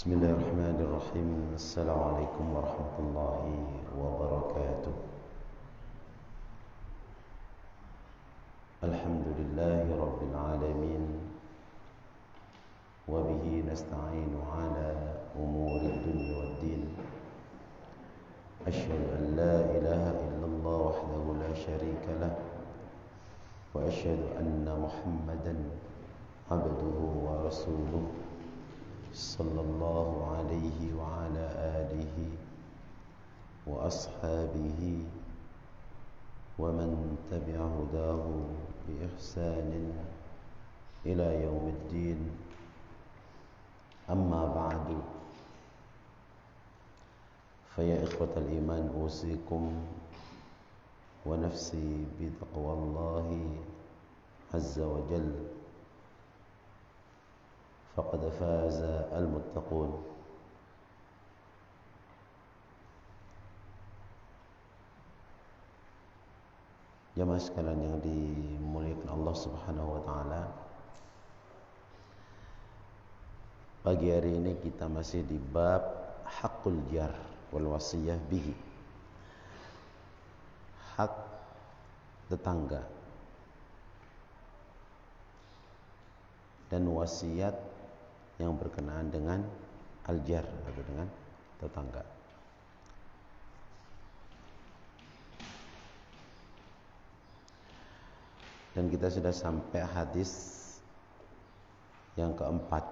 Bismillahirrahmanirrahim. Assalamualaikum warahmatullahi wabarakatuh. Alhamdulillahi rabbil alamin. Wa bihi nasta'inu ala umuri dunya waddin. Asyhadu an la ilaha illallah wahdahu la syarika lah. Wa asyhadu anna Muhammadan abduhu wa rasuluh. Sallallahu alaihi wa ala alihi wa ashabihi wa man tabi'a hudahu bi ihsanin ila yaumiddin. Amma ba'du. Fa ya ikhwatal iman, usikum wa nafsi bi taqwallahi azza wa jalla. Faqad faza al-muttaqun. Jamaah sekalian yang dimuliakan Allah Subhanahu wa taala, pagi hari ini kita masih di bab haqqul jar wal wasiyah bihi. Hak tetangga dan wasiat yang berkenaan dengan al-jar atau dengan tetangga. Dan kita sudah sampai hadis yang keempat.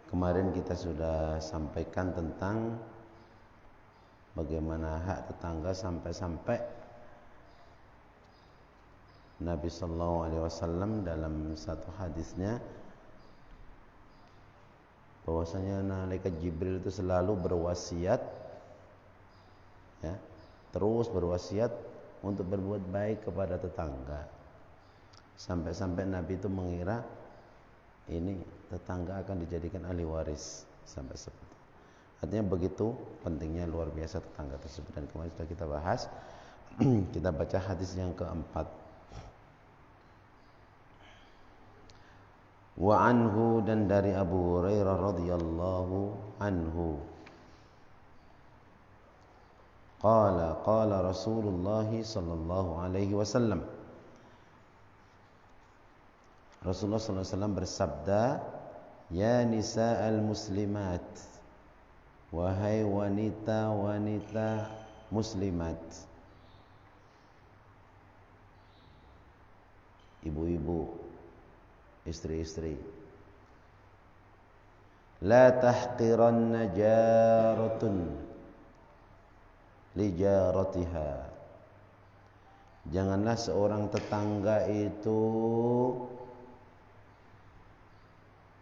Kemarin kita sudah sampaikan tentang bagaimana hak tetangga sampai-sampai Nabi sallallahu alaihi wasallam dalam satu hadisnya bahwasanya malaikat Jibril itu selalu berwasiat, ya, terus berwasiat untuk berbuat baik kepada tetangga. Sampai-sampai Nabi itu mengira ini tetangga akan dijadikan ahli waris, sampai seperti itu. Artinya begitu pentingnya luar biasa tetangga tersebut. Dan kemarin sudah kita bahas. Kita baca hadis yang keempat. Wa anhu, dan dari Abu Hurairah radhiyallahu anhu, qala Rasulullah sallallahu alaihi wasallam, Rasulullah sallallahu alaihi wasallam bersabda, ya nisa'al muslimat, wahai wanita-wanita muslimat, ibu-ibu, istri-istri, la tahqiranna jaratun li jaratiha, janganlah seorang tetangga itu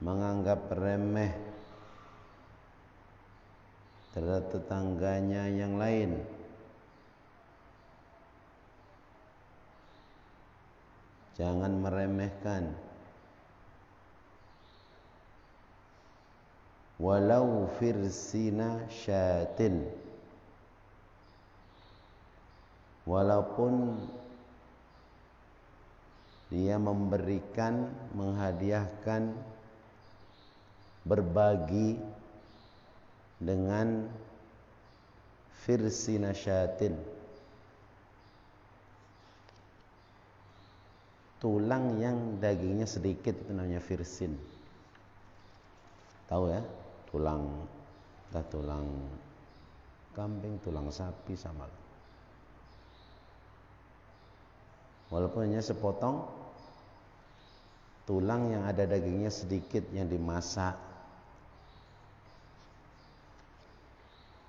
menganggap remeh terhadap tetangganya yang lain. Jangan meremehkan, walau firsina syatin, walaupun dia memberikan, menghadiahkan, berbagi dengan firsina syatin, tulang yang dagingnya sedikit, itu namanya firsin. Tahu ya? Tulang kambing, tulang sapi sama. Walaupun hanya sepotong tulang yang ada dagingnya sedikit yang dimasak.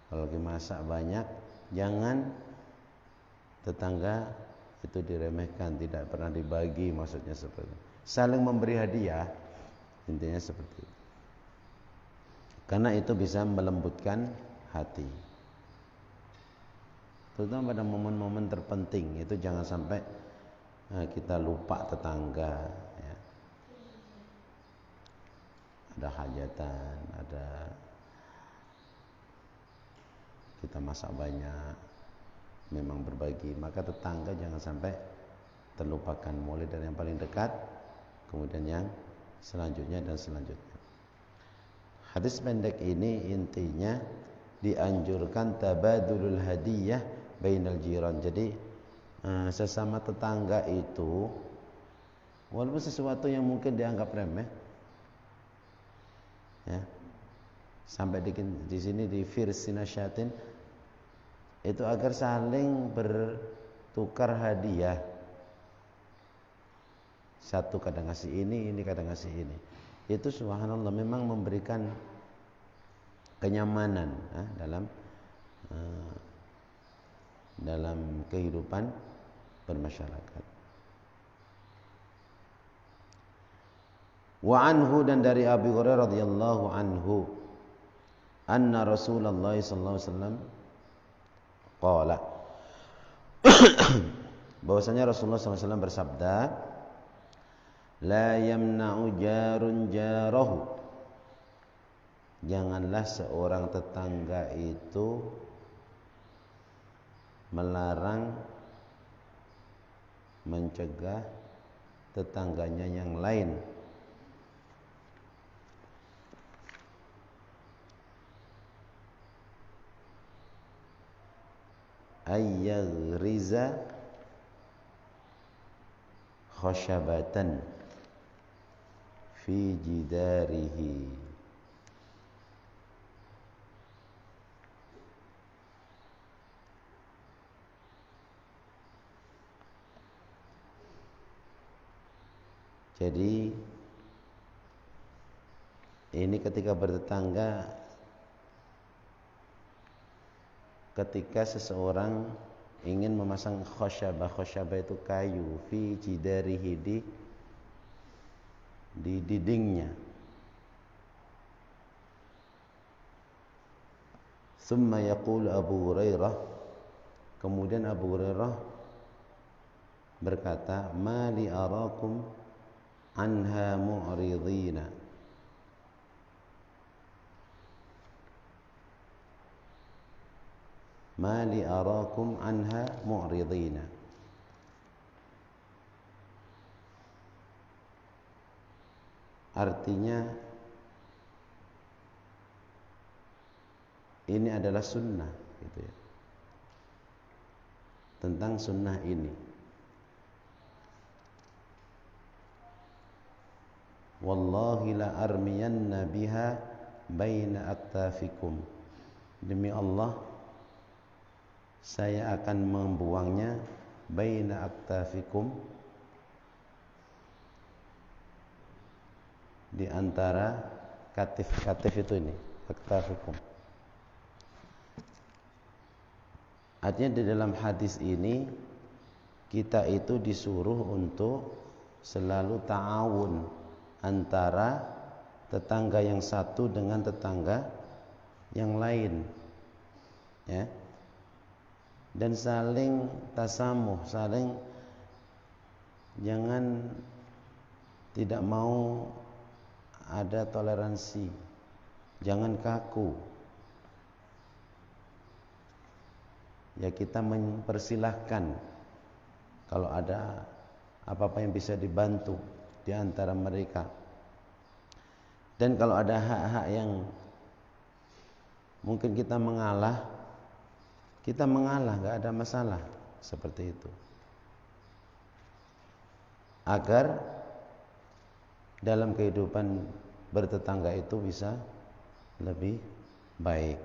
Kalau dimasak banyak, jangan tetangga itu diremehkan, tidak pernah dibagi, maksudnya seperti itu. Saling memberi hadiah, intinya seperti itu. Karena itu bisa melembutkan hati. Terutama pada momen-momen terpenting, itu jangan sampai kita lupa tetangga, ya. Ada hajatan, ada kita masak banyak, memang berbagi, maka tetangga jangan sampai terlupakan, mulai dari yang paling dekat, kemudian yang selanjutnya dan selanjutnya. Hadis pendek ini intinya dianjurkan tabadulul hadiyah bainal jiran. Jadi sesama tetangga itu, walaupun sesuatu yang mungkin dianggap remeh, ya, sampai di sini di firsina syatin itu agar saling bertukar hadiah. Satu kadang ngasih ini kadang ngasih ini. Itu subhanallah memang memberikan kenyamanan dalam kehidupan bermasyarakat. Wa anhu, dan dari Abu Hurairah radhiyallahu anhu, anna Rasulullah sallallahu alaihi wasallam qala, bahwasanya Rasulullah sallallahu alaihi wasallam bersabda, la yamna'u jarun jarahu, janganlah seorang tetangga itu melarang, mencegah tetangganya yang lain ayyaghriza khashabatan fi jidarihi. Jadi ini ketika bertetangga, ketika seseorang ingin memasang khosyabah itu kayu, fi jidarihi, di dindingnya. Thumma yaqul Abu Hurairah, kemudian Abu Hurairah berkata, ma li arakum anha mu'ridina, ma li arakum anha mu'ridina. Artinya ini adalah sunnah, gitu ya. Tentang sunnah ini, wallahi la armiyanna biha baina aktafikum, demi Allah saya akan membuangnya baina aktafikum, di antara katif itu ini, aktafikum. Artinya di dalam hadis ini kita itu disuruh untuk selalu ta'awun antara tetangga yang satu dengan tetangga yang lain, ya, dan saling tasamuh, saling, jangan tidak mau ada toleransi, jangan kaku. Ya, kita mempersilahkan kalau ada apa-apa yang bisa dibantu di antara mereka. Dan kalau ada hak-hak yang mungkin kita mengalah, nggak ada masalah, seperti itu. Agar dalam kehidupan bertetangga itu bisa lebih baik.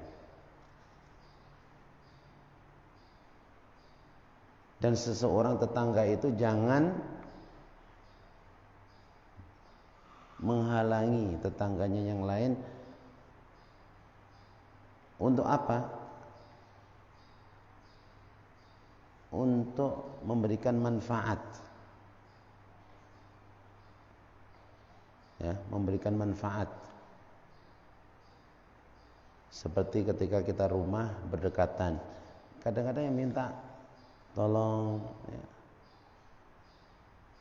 Dan seseorang tetangga itu jangan menghalangi tetangganya yang lain. Untuk apa? Untuk memberikan manfaat, ya, memberikan manfaat. Seperti ketika kita rumah berdekatan, kadang-kadang yang minta tolong, ya,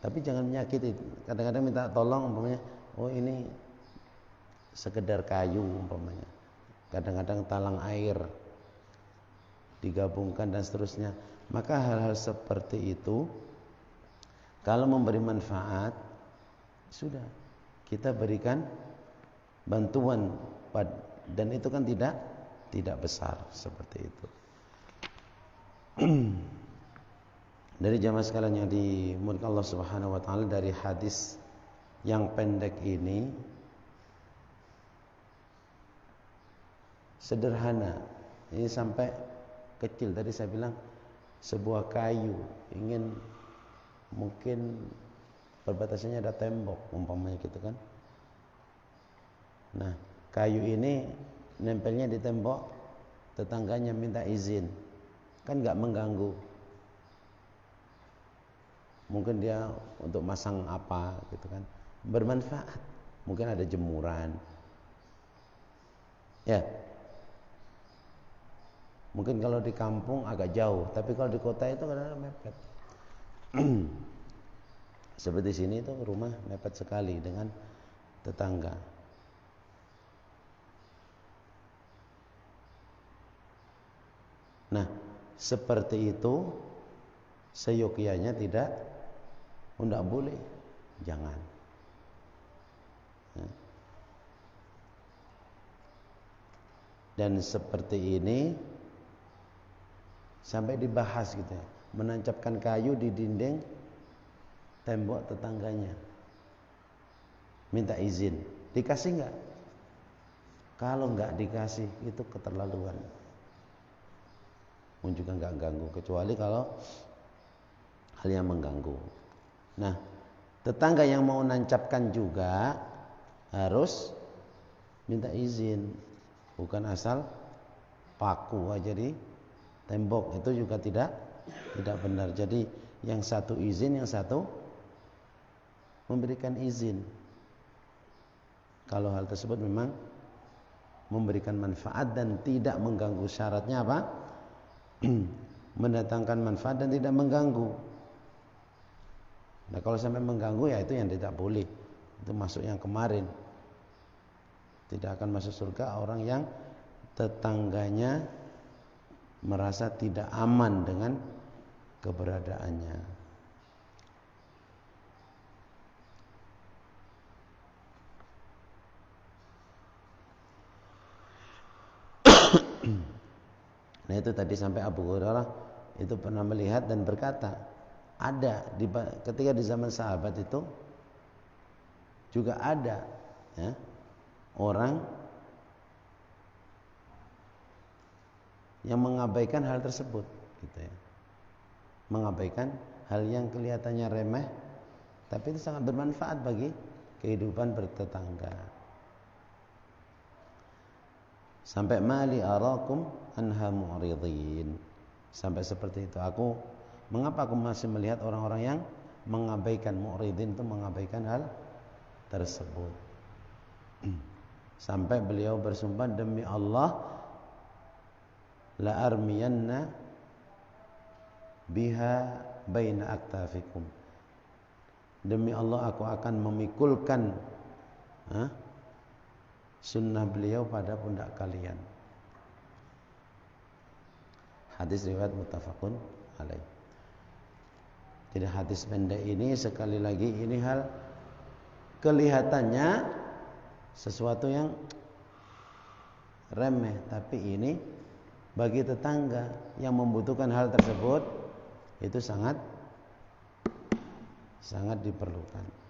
tapi jangan menyakiti. Kadang-kadang minta tolong umpamanya, oh ini sekedar kayu umpamanya, kadang-kadang talang air digabungkan dan seterusnya. Maka hal-hal seperti itu Kalau memberi manfaat, sudah kita berikan bantuan, dan itu kan tidak besar seperti itu. Dari jamaah sekalian yang dimuliakan Allah Subhanahu wa taala, dari hadis yang pendek ini sederhana. Ini sampai kecil. Tadi saya bilang sebuah kayu ingin, mungkin perbatasannya ada tembok umpamanya gitu kan. Nah, kayu ini nempelnya di tembok, tetangganya minta izin, kan nggak mengganggu. Mungkin dia untuk masang apa gitu kan, bermanfaat. Mungkin ada jemuran, ya. Mungkin kalau di kampung agak jauh, tapi kalau di kota itu kadang-kadang mepet. Seperti sini itu rumah mepet sekali dengan tetangga. Nah, seperti itu seyogyanya tidak boleh, jangan. Dan seperti ini sampai dibahas gitu ya, menancapkan kayu di dinding tembok tetangganya, minta izin, dikasih nggak? Kalau nggak dikasih itu keterlaluan, juga nggak ganggu, kecuali kalau hal yang mengganggu. Nah, tetangga yang mau nancapkan juga harus minta izin, bukan asal paku aja di tembok, itu juga tidak benar. Jadi yang satu izin, yang satu memberikan izin. Kalau hal tersebut memang memberikan manfaat dan tidak mengganggu. Syaratnya apa? Mendatangkan manfaat dan tidak mengganggu. Nah, kalau sampai mengganggu, ya itu yang tidak boleh. Itu masuk yang kemarin. Tidak akan masuk surga orang yang tetangganya merasa tidak aman dengan keberadaannya. Nah, itu tadi sampai Abu Hurairah itu pernah melihat dan berkata, ketika di zaman sahabat itu juga ada, ya, orang yang mengabaikan hal tersebut, gitu ya. Mengabaikan hal yang kelihatannya remeh, tapi itu sangat bermanfaat bagi kehidupan bertetangga. Sampai mali arakum anha mu'ridin. Sampai seperti itu. Mengapa aku masih melihat orang-orang yang mengabaikan, mu'ridin itu mengabaikan hal tersebut. Sampai beliau bersumpah, demi Allah, la armiyanna biha baina aktafikum. Demi Allah, aku akan memikulkan sunnah beliau pada pundak kalian. Hadis riwayat muttafaqun alaih. Jadi hadis pendek ini, sekali lagi, ini hal kelihatannya sesuatu yang remeh, tapi ini bagi tetangga yang membutuhkan hal tersebut itu sangat diperlukan.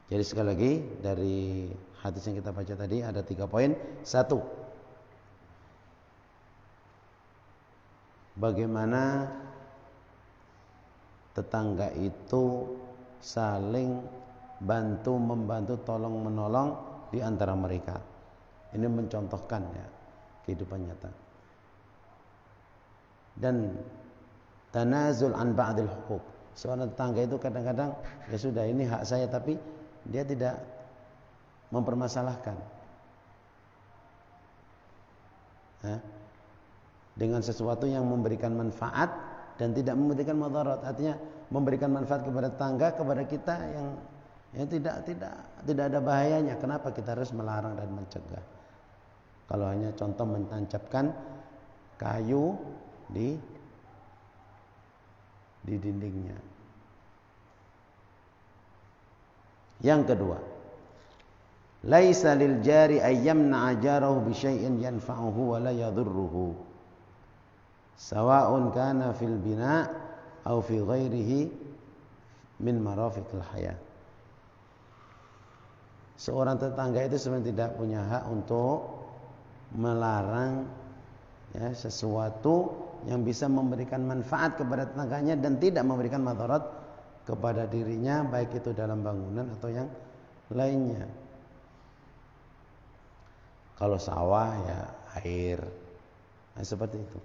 Jadi sekali lagi, dari hadis yang kita baca tadi ada 3 poin. 1, bagaimana tetangga itu saling bantu membantu, tolong menolong di antara mereka. Ini mencontohkan, ya, kehidupan nyata. Dan tanazul an ba'dil huquq. Seorang tetangga itu kadang-kadang, ya sudah, ini hak saya, tapi dia tidak mempermasalahkan, dengan sesuatu yang memberikan manfaat dan tidak memberikan mudarat. Artinya memberikan manfaat kepada tetangga, kepada kita yang tidak ada bahayanya. Kenapa kita harus melarang dan mencegah? Kalau hanya contoh menancapkan kayu di di dindingnya. Yang kedua, laisa lil jari ayyamna ajarahu bi syai'in yanfa'uhu wa la yadhurruhu sawa'un kana fil bina' aw fi ghairihi min marafiqil hayat. Seorang tetangga itu sebenarnya tidak punya hak untuk melarang sesuatu yang bisa memberikan manfaat kepada tetangganya dan tidak memberikan madarat kepada dirinya, baik itu dalam bangunan atau yang lainnya. Kalau sawah ya air, seperti itu.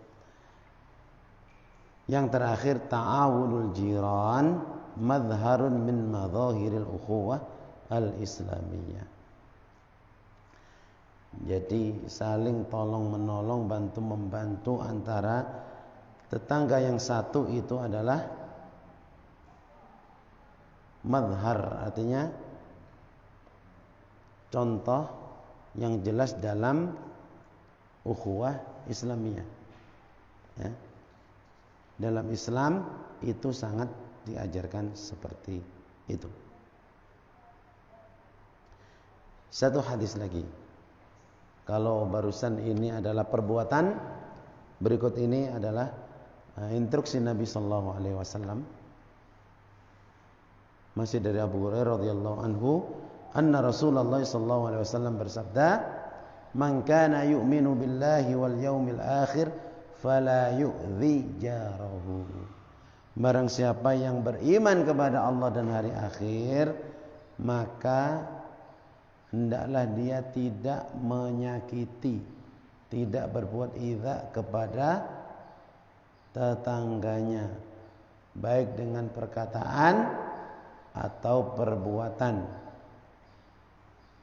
Yang terakhir, ta'awunul jiran madharun min madhahiril ukhuwah al-islamiyah. Jadi saling tolong menolong, bantu membantu antara tetangga yang satu itu adalah madhar, artinya contoh yang jelas dalam ukhuwah Islamiyah. Ya. Dalam Islam itu sangat diajarkan seperti itu. Satu hadis lagi. Kalau barusan ini adalah perbuatan, berikut ini adalah instruksi Nabi sallallahu alaihi wasallam. Masih dari Abu Hurairah radhiyallahu anhu, anna Rasulullah sallallahu alaihi wasallam bersabda, "Man kana yu'minu billahi wal yaumil akhir fala yu'dhi jarahu." Barang siapa yang beriman kepada Allah dan hari akhir, maka hendaklah dia tidak menyakiti, tidak berbuat idza kepada tetangganya, baik dengan perkataan atau perbuatan.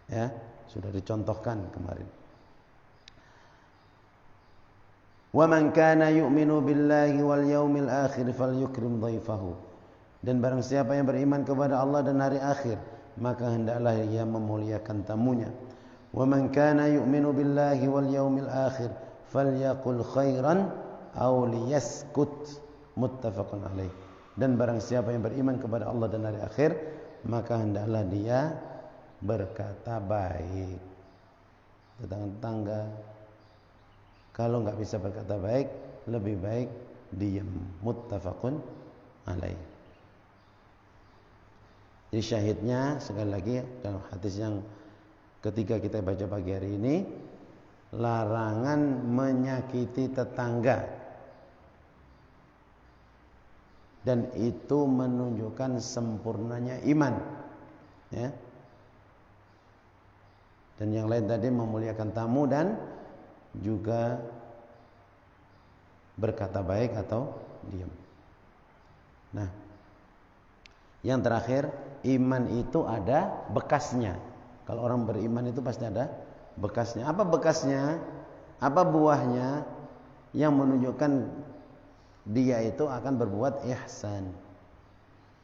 Ya, sudah dicontohkan kemarin. Wa man kana yu'minu billahi wal yaumil akhir falyukrim dhaifahu. Dan barang siapa yang beriman kepada Allah dan hari akhir, maka hendaklah ia memuliakan tamunya. Wa man kana yu'minu billahi wal yaumil akhir falyaqul khairan aw liyaskut. Muttafaqun alaih. Dan barang siapa yang beriman kepada Allah dan hari akhir, maka hendaklah dia berkata baik. Tetangga, kalau enggak bisa berkata baik, lebih baik diam. Muttafaqun alaih. Jadi syahidnya sekali lagi dalam hadis yang ketiga kita baca pagi hari ini, larangan menyakiti tetangga. Dan itu menunjukkan sempurnanya iman. Ya. Dan yang lain tadi memuliakan tamu dan juga berkata baik atau diam. Nah, yang terakhir, iman itu ada bekasnya. Kalau orang beriman itu pasti ada bekasnya. Apa bekasnya? Apa buahnya yang menunjukkan dia itu akan berbuat ihsan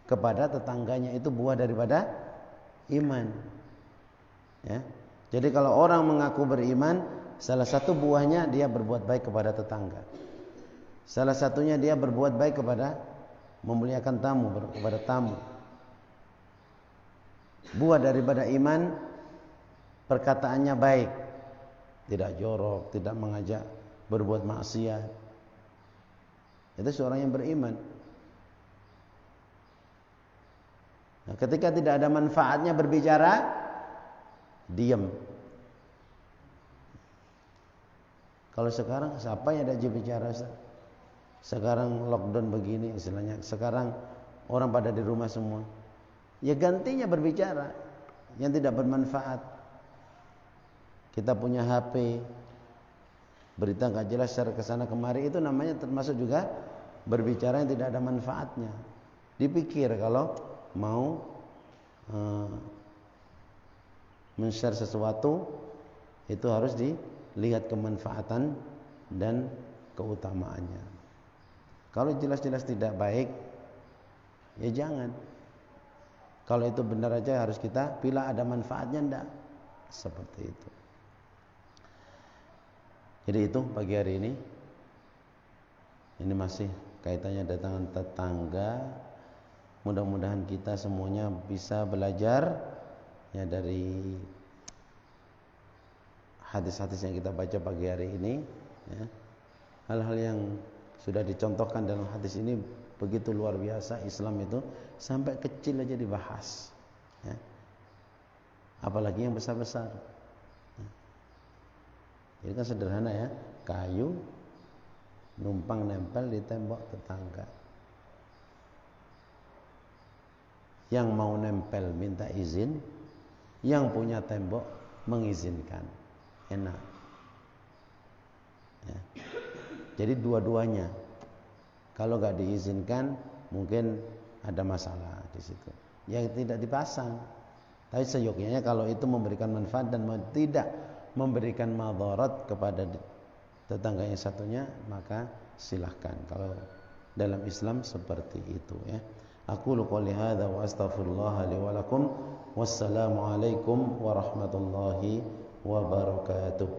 kepada tetangganya? Itu buah daripada iman. Ya. Jadi kalau orang mengaku beriman, salah satu buahnya dia berbuat baik kepada tetangga. Salah satunya dia berbuat baik kepada memuliakan tamu, kepada tamu. Buah daripada iman, perkataannya baik, tidak jorok, tidak mengajak berbuat maksiat. Itu seorang yang beriman. Nah, ketika tidak ada manfaatnya berbicara, diam. Kalau sekarang siapa yang ada bicara? Sekarang lockdown begini istilahnya. Sekarang orang pada di rumah semua. Ya gantinya berbicara yang tidak bermanfaat. Kita punya HP, berita nggak jelas secara kesana kemari, itu namanya termasuk juga berbicara yang tidak ada manfaatnya. Dipikir kalau mau men-share sesuatu itu harus dilihat kemanfaatan dan keutamaannya. Kalau jelas-jelas tidak baik, ya jangan. Kalau itu benar aja harus kita pilih ada manfaatnya enggak. Seperti itu. Jadi itu pagi hari ini. Ini masih kaitannya dengan tetangga. Mudah-mudahan kita semuanya bisa belajar ya dari hadis-hadis yang kita baca pagi hari ini ya. Hal-hal yang sudah dicontohkan dalam hadis ini begitu luar biasa. Islam itu sampai kecil aja dibahas ya. Apalagi yang besar-besar ya. Jadi kan sederhana ya, kayu numpang nempel di tembok tetangga. Yang mau nempel minta izin, yang punya tembok mengizinkan. Enak ya. Jadi dua-duanya. Kalau nggak diizinkan mungkin ada masalah di situ. Yang tidak dipasang. Tapi seyogyanya kalau itu memberikan manfaat dan tidak memberikan madarat kepada tetangga yang satunya, maka silahkan. Kalau dalam Islam seperti itu ya. Aqulu qouli hadza wa astaghfirullah li wa lakum. Wassalamu alaikum warahmatullahi wabarakatuh.